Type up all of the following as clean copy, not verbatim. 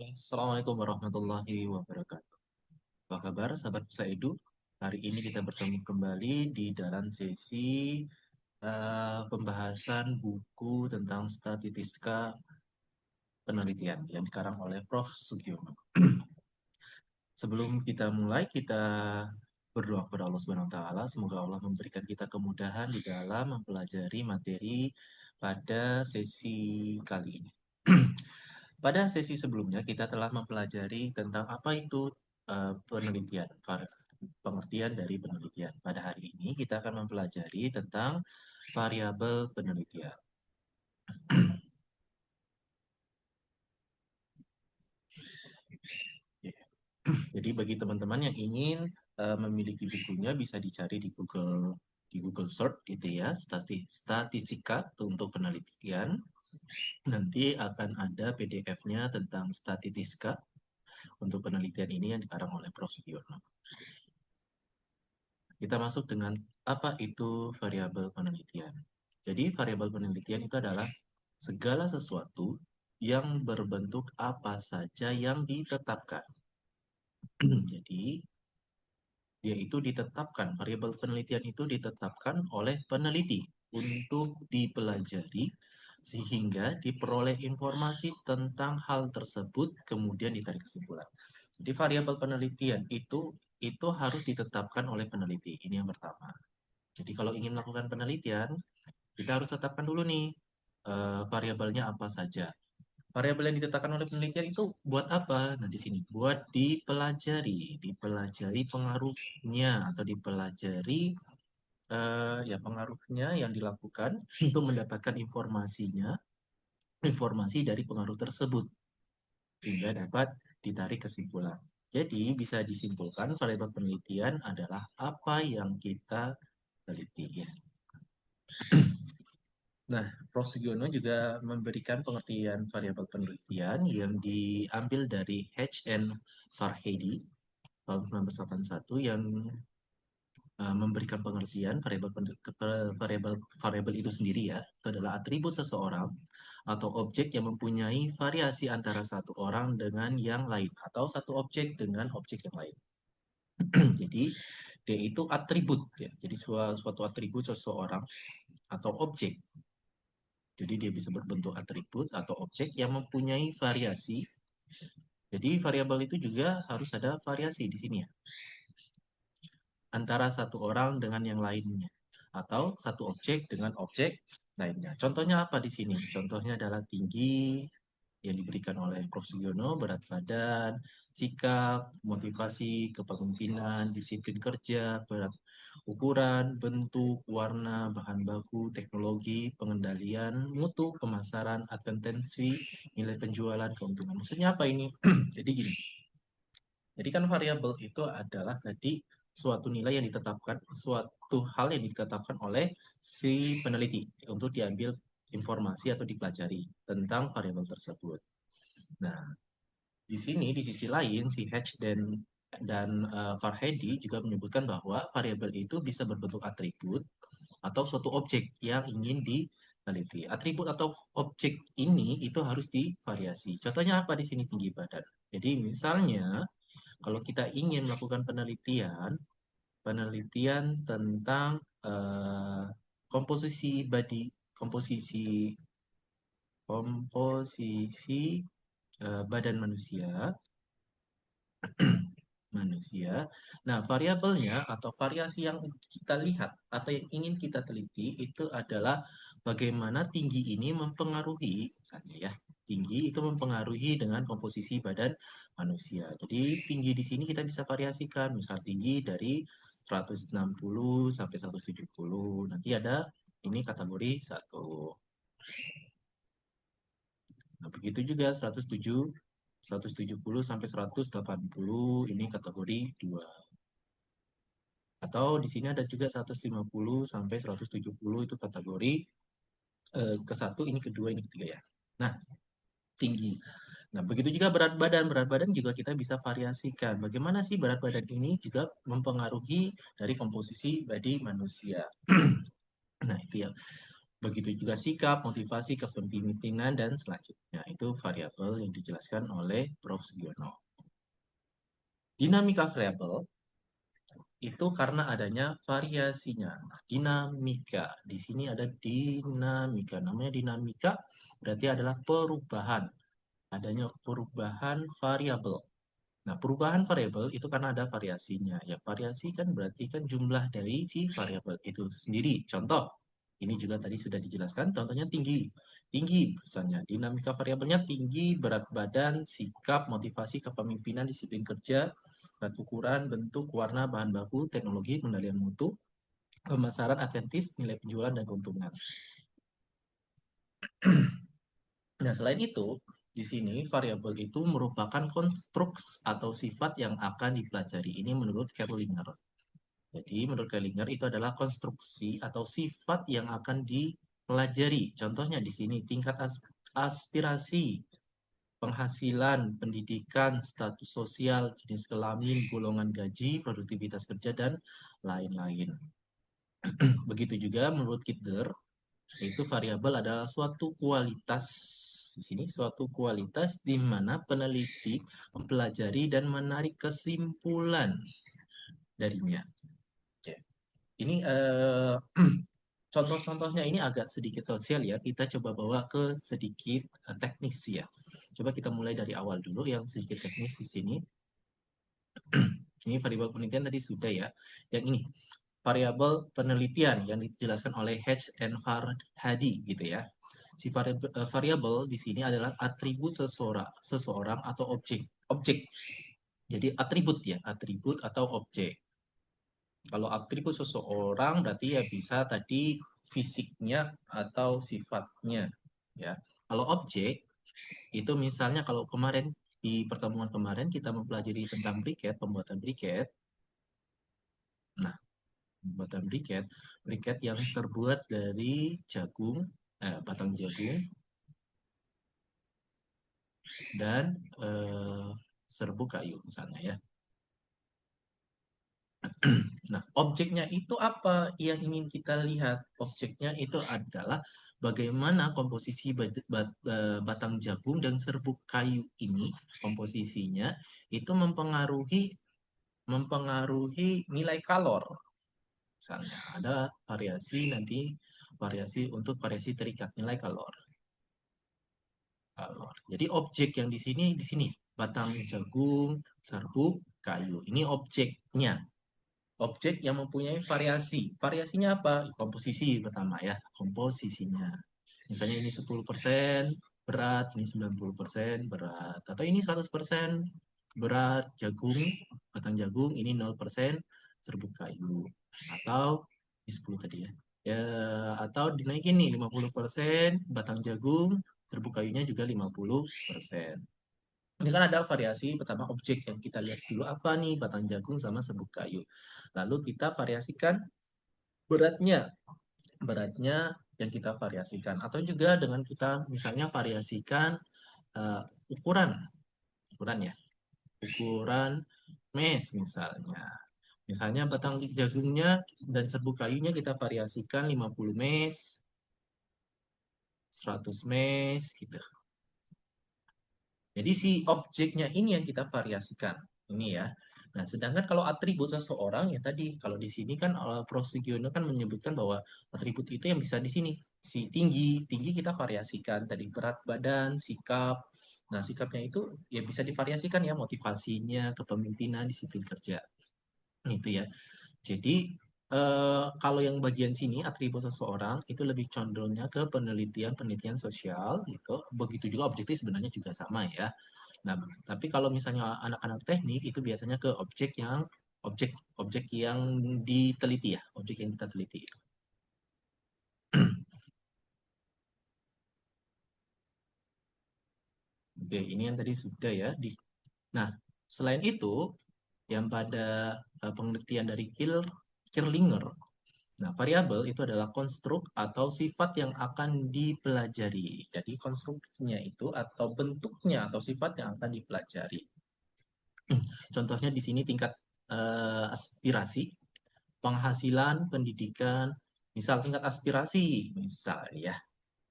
Assalamualaikum warahmatullahi wabarakatuh. Apa kabar sahabat Pusa Edu? Hari ini kita bertemu kembali di dalam sesi pembahasan buku tentang statistika penelitian yang dikarang oleh Prof. Sugiono. Sebelum kita mulai, kita berdoa kepada Allah Subhanahu wa taala, semoga Allah memberikan kita kemudahan di dalam mempelajari materi pada sesi kali ini. Pada sesi sebelumnya kita telah mempelajari tentang apa itu penelitian, pengertian dari penelitian. Pada hari ini kita akan mempelajari tentang variabel penelitian. Ya. Jadi bagi teman-teman yang ingin memiliki bukunya bisa dicari di Google Search gitu ya, statistika untuk penelitian. Nanti akan ada PDF-nya tentang statistika untuk penelitian ini yang dikarang oleh Prof. Sugiono. Kita masuk dengan apa itu variabel penelitian. Jadi variabel penelitian itu adalah segala sesuatu yang berbentuk apa saja yang ditetapkan. Jadi dia itu ditetapkan, variabel penelitian itu ditetapkan oleh peneliti untuk dipelajari sehingga diperoleh informasi tentang hal tersebut kemudian ditarik kesimpulan. Jadi variabel penelitian itu harus ditetapkan oleh peneliti. Ini yang pertama. Jadi kalau ingin melakukan penelitian, kita harus tetapkan dulu nih variabelnya apa saja. Variabel yang ditetapkan oleh penelitian itu buat apa? Nah, di sini buat dipelajari pengaruhnya atau dipelajari ya pengaruhnya yang dilakukan untuk mendapatkan informasi dari pengaruh tersebut sehingga dapat ditarik kesimpulan. Jadi bisa disimpulkan variabel penelitian adalah apa yang kita teliti ya. Nah, Prof. Sugiono juga memberikan pengertian variabel penelitian yang diambil dari H.N. Farhadi tahun 1981 yang memberikan pengertian variabel itu sendiri ya, itu adalah atribut seseorang atau objek yang mempunyai variasi antara satu orang dengan yang lain atau satu objek dengan objek yang lain. Jadi dia itu atribut ya. Jadi suatu atribut seseorang atau objek. Jadi dia bisa berbentuk atribut atau objek yang mempunyai variasi. Jadi variabel itu juga harus ada variasi di sini ya. Antara satu orang dengan yang lainnya. Atau satu objek dengan objek lainnya. Contohnya apa di sini? Contohnya adalah tinggi yang diberikan oleh Prof. Sugiono, berat badan, sikap, motivasi, kepemimpinan, disiplin kerja, berat ukuran, bentuk, warna, bahan baku, teknologi, pengendalian, mutu, pemasaran, atensi, nilai penjualan, keuntungan. Maksudnya apa ini? Jadi gini, jadi kan variabel itu adalah tadi suatu nilai yang ditetapkan, suatu hal yang ditetapkan oleh si peneliti untuk diambil informasi atau dipelajari tentang variabel tersebut. Nah, di sini di sisi lain si Hatch dan Farhadi juga menyebutkan bahwa variabel itu bisa berbentuk atribut atau suatu objek yang ingin diteliti. Atribut atau objek ini itu harus divariasi. Contohnya apa di sini tinggi badan. Jadi misalnya kalau kita ingin melakukan penelitian tentang komposisi body, komposisi komposisi badan manusia. Nah, variabelnya atau variasi yang kita lihat atau yang ingin kita teliti itu adalah bagaimana tinggi ini mempengaruhi, misalnya ya, tinggi itu mempengaruhi dengan komposisi badan manusia. Jadi tinggi di sini kita bisa variasikan, misal tinggi dari 160 sampai 170. Nanti ada ini kategori 1. Nah, begitu juga 170 sampai 180 ini kategori 2. Atau di sini ada juga 150 sampai 170 itu kategori ke satu, ini kedua, ini ketiga ya. Nah, tinggi. Nah, begitu juga berat badan. Berat badan juga kita bisa variasikan. Bagaimana sih berat badan ini juga mempengaruhi dari komposisi badi manusia. Nah, itu ya. Begitu juga sikap, motivasi, kepemimpinan, dan selanjutnya. Itu variabel yang dijelaskan oleh Prof. Sugiono. Dinamika variabel itu karena adanya variasinya. Nah, dinamika. Di sini ada dinamika. Namanya dinamika berarti adalah perubahan. Adanya perubahan variabel. Nah, perubahan variabel itu karena ada variasinya. Ya, variasi kan berarti kan jumlah dari si variabel itu sendiri. Contoh, ini juga tadi sudah dijelaskan, contohnya tinggi. Tinggi, misalnya, dinamika variabelnya tinggi, berat badan, sikap, motivasi, kepemimpinan, disiplin kerja, berat ukuran, bentuk, warna, bahan baku, teknologi, pengendalian mutu, pemasaran, adventis, nilai penjualan, dan keuntungan. Nah, selain itu, di sini variabel itu merupakan konstruks atau sifat yang akan dipelajari. Ini menurut Kerlinger. Jadi, menurut Kerlinger itu adalah konstruksi atau sifat yang akan dipelajari. Contohnya di sini tingkat aspirasi, penghasilan, pendidikan, status sosial, jenis kelamin, golongan gaji, produktivitas kerja, dan lain-lain. Begitu juga menurut Kittler, itu variabel adalah suatu kualitas di sini suatu kualitas di mana peneliti mempelajari dan menarik kesimpulan darinya. Oke. Ini contoh-contohnya ini agak sedikit sosial ya. Kita coba bawa ke sedikit teknis ya. Coba kita mulai dari awal dulu yang sedikit teknis di sini. Ini variabel penelitian tadi sudah ya. Yang ini variabel penelitian yang dijelaskan oleh Hedge and Farhadi gitu ya. Si variabel di sini adalah atribut seseorang atau objek. Objek. Jadi atribut ya, atribut atau objek. Kalau atribut seseorang berarti ya bisa tadi fisiknya atau sifatnya ya. Kalau objek itu misalnya kalau kemarin di pertemuan kemarin kita mempelajari tentang briket, pembuatan briket. Nah, pembuatan briket, briket yang terbuat dari jagung, batang jagung dan serbuk kayu misalnya ya. Nah, objeknya itu apa yang ingin kita lihat? Objeknya itu adalah bagaimana komposisi batang jagung dan serbuk kayu ini, komposisinya itu mempengaruhi nilai kalor. Misalnya ada variasi nanti variasi untuk variasi terikat nilai kalor. Jadi objek yang di sini batang jagung, serbuk, kayu. Ini objeknya. Objek yang mempunyai variasi. Variasinya apa? Komposisi pertama ya, komposisinya. Misalnya ini 10% berat, ini 90% berat. Atau ini 100% berat jagung, batang jagung, ini 0% serbuk kayu. Atau ini 10 tadi ya. Ya, atau dinaikin nih 50% batang jagung, serbuk kayunya juga 50%. Ini kan ada variasi pertama objek yang kita lihat dulu apa nih batang jagung sama serbuk kayu. Lalu kita variasikan beratnya, beratnya yang kita variasikan atau juga dengan kita misalnya variasikan uh, ukuran, ukuran ya, ukuran mes misalnya. Misalnya batang jagungnya dan serbuk kayunya kita variasikan 50 mes, 100 mes gitu. Jadi si objeknya ini yang kita variasikan. Ini ya. Nah, sedangkan kalau atribut seseorang ya tadi kalau di sini kan Prof. Sugiono kan menyebutkan bahwa atribut itu yang bisa di sini. Si tinggi, tinggi kita variasikan tadi berat badan, sikap. Nah, sikapnya itu ya bisa divariasikan ya motivasinya, kepemimpinan, disiplin kerja. Itu ya. Jadi kalau yang bagian sini atribut seseorang itu lebih condongnya ke penelitian-penelitian sosial gitu. Begitu juga objektif sebenarnya juga sama ya. Nah, tapi kalau misalnya anak-anak teknik itu biasanya ke objek objek yang diteliti ya, objek yang kita teliti. Oke, ini yang tadi sudah ya. Nah, selain itu, yang pada penelitian dari Kirlinger. Nah, variabel itu adalah konstruk atau sifat yang akan dipelajari. Jadi, konstruksinya itu atau bentuknya atau sifat yang akan dipelajari. Contohnya di sini tingkat aspirasi, penghasilan, pendidikan, Misal tingkat aspirasi, misal ya.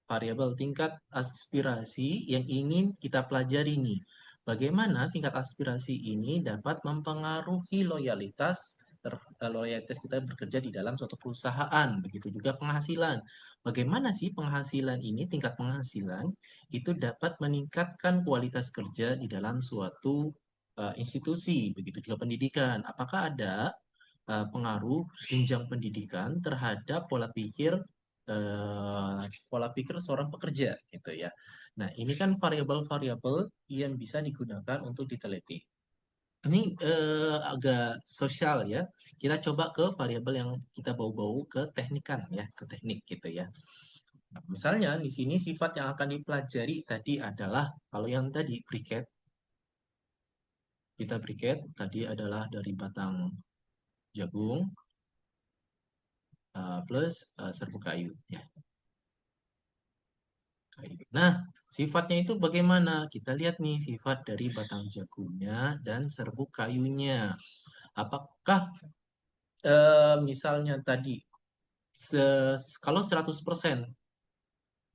Variabel tingkat aspirasi yang ingin kita pelajari nih. Bagaimana tingkat aspirasi ini dapat mempengaruhi loyalitas kita bekerja di dalam suatu perusahaan. Begitu juga penghasilan. Bagaimana sih penghasilan ini, tingkat penghasilan itu dapat meningkatkan kualitas kerja di dalam suatu institusi. Begitu juga pendidikan. Apakah ada pengaruh jenjang pendidikan terhadap pola pikir seorang pekerja gitu ya. Nah, ini kan variabel-variabel yang bisa digunakan untuk diteliti. Ini agak sosial ya. Kita coba ke variabel yang kita bau-bau ke teknikan ya, ke teknik gitu ya. Nah, misalnya di sini sifat yang akan dipelajari tadi adalah kalau yang tadi briquet, kita briquet tadi adalah dari batang jagung plus serbuk kayu ya. Nah, sifatnya itu bagaimana? Kita lihat nih sifat dari batang jagungnya dan serbuk kayunya. Apakah misalnya tadi kalau 100%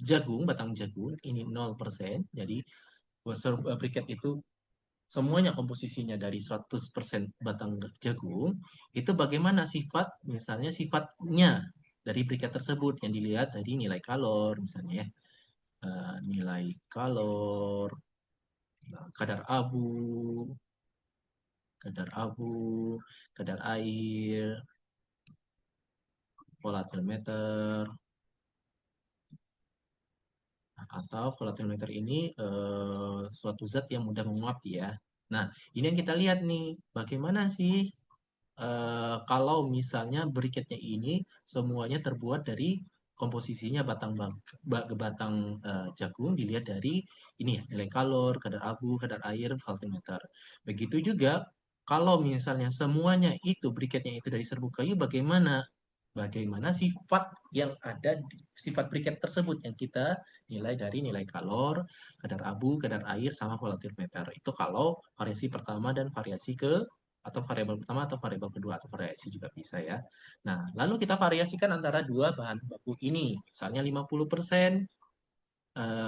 jagung, batang jagung ini 0%, jadi briket itu semuanya komposisinya dari 100% batang jagung, itu bagaimana sifat, misalnya sifatnya dari briket tersebut yang dilihat dari nilai kalor misalnya ya. Nilai kalor, kadar abu, kadar abu, kadar air, volatilometer, atau volatilometer ini suatu zat yang mudah menguap ya. Nah, ini yang kita lihat nih, bagaimana sih kalau misalnya briketnya ini semuanya terbuat dari komposisinya batang jagung dilihat dari ini ya nilai kalor, kadar abu, kadar air, voltmeter. Begitu juga kalau misalnya semuanya itu briketnya itu dari serbuk kayu bagaimana? Bagaimana sifat yang ada di sifat briket tersebut yang kita nilai dari nilai kalor, kadar abu, kadar air, sama volatilometer. Itu kalau variasi pertama dan variasi ke atau variabel pertama atau variabel kedua atau variasi juga bisa ya. Nah, lalu kita variasikan antara dua bahan baku ini. Misalnya 50%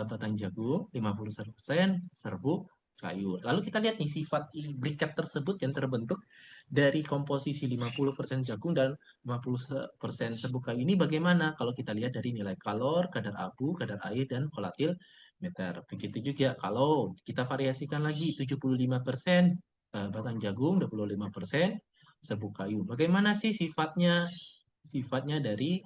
batang jagung, 50% serbuk kayu. Lalu kita lihat nih sifat briket tersebut yang terbentuk dari komposisi 50% jagung dan 50% serbuk kayu ini bagaimana kalau kita lihat dari nilai kalor, kadar abu, kadar air, dan volatil meter. Begitu juga kalau kita variasikan lagi 75% batang jagung, 25% serbuk kayu. Bagaimana sih sifatnya? Sifatnya dari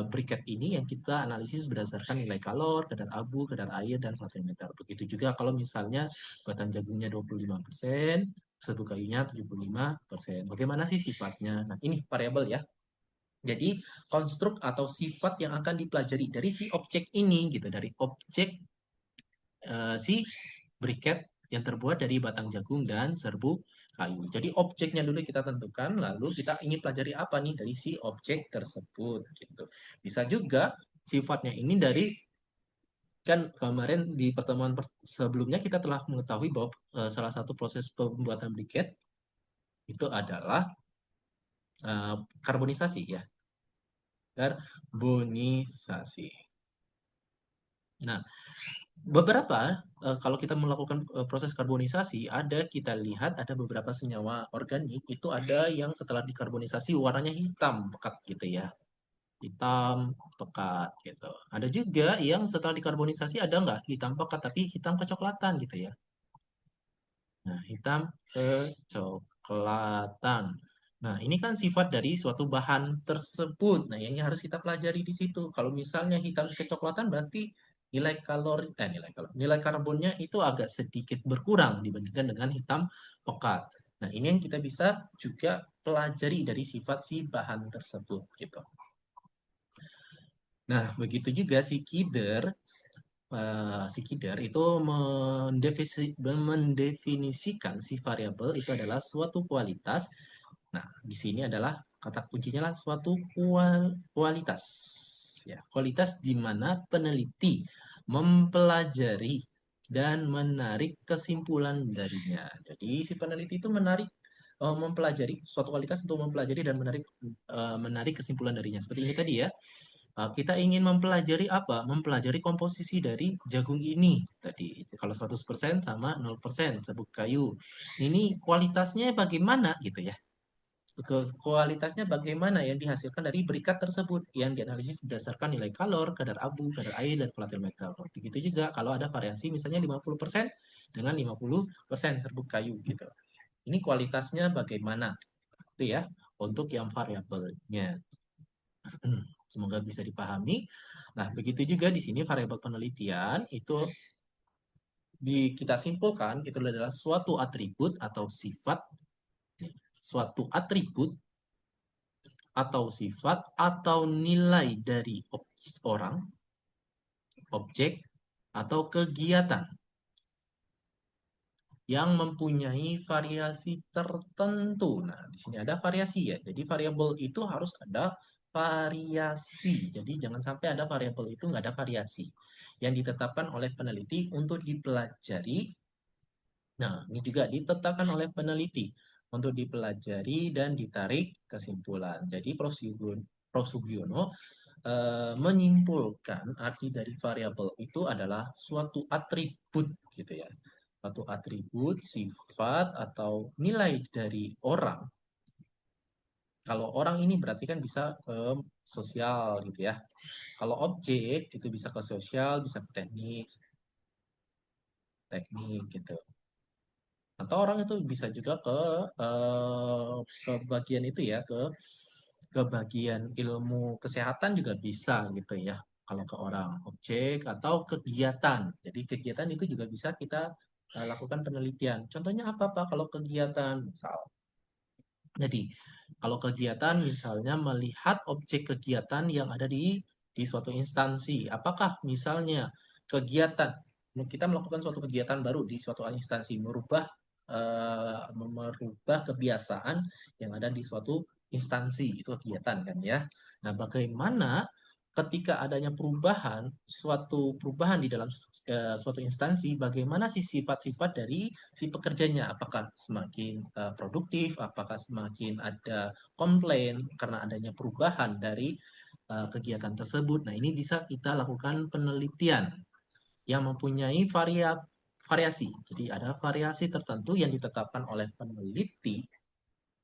briket ini yang kita analisis berdasarkan nilai kalor, kadar abu, kadar air, dan voltmeter. Begitu juga kalau misalnya batang jagungnya 25%, serbuk kayunya 75%. Bagaimana sih sifatnya? Nah, ini variabel ya. Jadi, konstruk atau sifat yang akan dipelajari dari si objek ini, gitu. Dari objek si briket yang terbuat dari batang jagung dan serbuk kayu. Jadi objeknya dulu kita tentukan, lalu kita ingin pelajari apa nih dari si objek tersebut gitu. Bisa juga sifatnya ini dari kan kemarin di pertemuan sebelumnya kita telah mengetahui bahwa salah satu proses pembuatan briket itu adalah eh, karbonisasi ya, karbonisasi. Nah, beberapa kalau kita melakukan proses karbonisasi, kita lihat ada beberapa senyawa organik itu ada yang setelah dikarbonisasi warnanya hitam pekat gitu ya, hitam pekat gitu. Ada juga yang setelah dikarbonisasi ada nggak hitam pekat tapi hitam kecoklatan gitu ya. Nah, hitam kecoklatan. Nah, ini kan sifat dari suatu bahan tersebut. Nah, yang harus kita pelajari di situ. Kalau misalnya hitam kecoklatan berarti nilai karbonnya itu agak sedikit berkurang dibandingkan dengan hitam pekat. Nah, ini yang kita bisa juga pelajari dari sifat si bahan tersebut gitu. Nah, begitu juga si Kider itu mendefinisikan si variabel itu adalah suatu kualitas. Nah, di sini adalah kata kuncinya lah suatu kualitas. Ya, kualitas di mana peneliti mempelajari dan menarik kesimpulan darinya. Jadi si peneliti itu menarik mempelajari suatu kualitas untuk mempelajari dan menarik kesimpulan darinya. Seperti ini tadi ya. Kita ingin mempelajari apa? Mempelajari komposisi dari jagung ini tadi. Kalau 100% sama 0% serbuk kayu. Ini kualitasnya bagaimana gitu ya. Kualitasnya bagaimana yang dihasilkan dari berikat tersebut yang dianalisis berdasarkan nilai kalor, kadar abu, kadar air, dan volatil metal. Begitu juga kalau ada variasi misalnya 50% dengan 50% serbuk kayu gitu. Ini kualitasnya bagaimana? Itu ya untuk yang variabelnya. Semoga bisa dipahami. Nah, begitu juga di sini variabel penelitian itu kita simpulkan itu adalah suatu atribut atau sifat, atau nilai dari orang, objek, atau kegiatan yang mempunyai variasi tertentu. Nah, di sini ada variasi ya. Jadi variabel itu harus ada variasi. Jadi jangan sampai ada variabel itu nggak ada variasi. Yang ditetapkan oleh peneliti untuk dipelajari. Nah, ini juga ditetapkan oleh peneliti untuk dipelajari dan ditarik kesimpulan. Jadi Prof. Sugiono menyimpulkan arti dari variabel itu adalah suatu atribut gitu ya. Suatu atribut, sifat, atau nilai dari orang. Kalau orang ini berarti kan bisa ke sosial gitu ya. Kalau objek itu bisa ke sosial, bisa ke teknik gitu. Atau orang itu bisa juga ke bagian itu ya, ke bagian ilmu kesehatan juga bisa gitu ya. Kalau ke orang objek atau kegiatan. Jadi kegiatan itu juga bisa kita lakukan penelitian. Contohnya apa Pak kalau kegiatan misal? Jadi kalau kegiatan misalnya melihat objek kegiatan yang ada di suatu instansi, apakah misalnya kegiatan kita melakukan suatu kegiatan baru di suatu instansi merubah kebiasaan yang ada di suatu instansi itu kegiatan kan ya. Nah, bagaimana ketika adanya suatu perubahan di dalam suatu instansi, bagaimana sih sifat-sifat dari si pekerjanya? Apakah semakin produktif? Apakah semakin ada komplain karena adanya perubahan dari kegiatan tersebut? Nah, ini bisa kita lakukan penelitian yang mempunyai variasi. Jadi ada variasi tertentu yang ditetapkan oleh peneliti.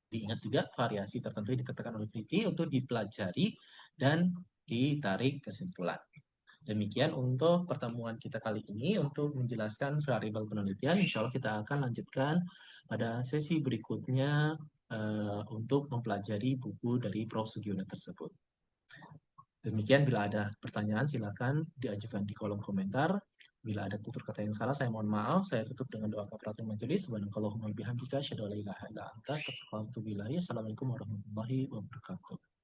Diingat juga variasi tertentu yang ditetapkan oleh peneliti untuk dipelajari dan ditarik kesimpulan. Demikian untuk pertemuan kita kali ini untuk menjelaskan variabel penelitian. Insya Allah kita akan lanjutkan pada sesi berikutnya untuk mempelajari buku dari Prof. Sugiono tersebut. Demikian, bila ada pertanyaan silakan diajukan di kolom komentar. Bila ada tutur kata yang salah, saya mohon maaf. Saya tutup dengan doa kafaratul majelis. Subhanakallahumma bihamdika asyhadu an la ilaha illa anta astaghfiruka wa atubu ilaik. Assalamualaikum warahmatullahi wabarakatuh.